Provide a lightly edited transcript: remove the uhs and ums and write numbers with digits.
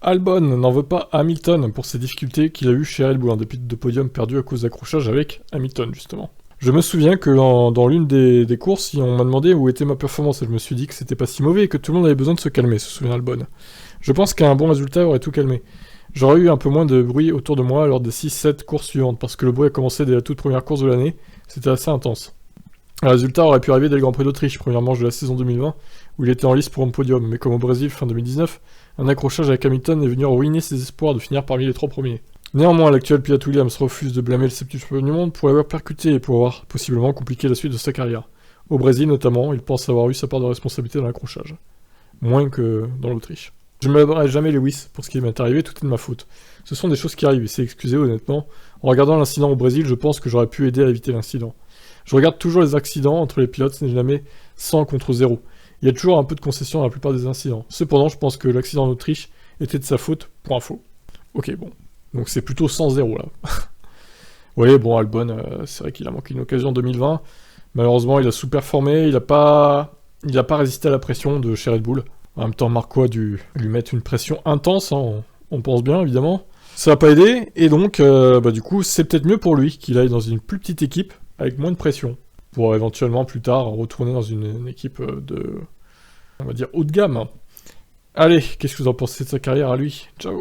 Albon n'en veut pas à Hamilton pour ses difficultés qu'il a eues chez Red Bull, en dépit de podiums perdus à cause d'accrochage avec Hamilton, justement. Je me souviens que dans l'une des courses, on m'a demandé où était ma performance, et je me suis dit que c'était pas si mauvais et que tout le monde avait besoin de se calmer, se souvient Albon. Je pense qu'un bon résultat aurait tout calmé. J'aurais eu un peu moins de bruit autour de moi lors des 6-7 courses suivantes, parce que le bruit a commencé dès la toute première course de l'année, c'était assez intense. Un résultat aurait pu arriver dès le Grand Prix d'Autriche, première manche de la saison 2020, où il était en lice pour un podium, mais comme au Brésil fin 2019, un accrochage avec Hamilton est venu ruiner ses espoirs de finir parmi les 3 premiers. Néanmoins, l'actuel pilote Williams refuse de blâmer le septième champion du monde pour l'avoir percuté et pour avoir possiblement compliqué la suite de sa carrière. Au Brésil notamment, il pense avoir eu sa part de responsabilité dans l'accrochage. Moins que dans l'Autriche. Je ne me blâmerai jamais Lewis pour ce qui m'est arrivé, tout est de ma faute. Ce sont des choses qui arrivent, et c'est excusé honnêtement. En regardant l'incident au Brésil, je pense que j'aurais pu aider à éviter l'incident. Je regarde toujours les accidents entre les pilotes, ce n'est jamais 100 contre 0. Il y a toujours un peu de concession dans la plupart des incidents. Cependant, je pense que l'accident en Autriche était de sa faute, pour info. Ok, bon. Donc c'est plutôt 100-0 là. Oui, bon, Albon, c'est vrai qu'il a manqué une occasion en 2020. Malheureusement, il a sous-performé, il a pas résisté à la pression de chez Red Bull. En même temps, Marco a dû lui mettre une pression intense, hein, on pense bien, évidemment. Ça n'a pas aidé, et donc, du coup, c'est peut-être mieux pour lui qu'il aille dans une plus petite équipe, avec moins de pression, pour éventuellement, plus tard, retourner dans une équipe de, on va dire, haut de gamme. Allez, qu'est-ce que vous en pensez de sa carrière à lui? Ciao.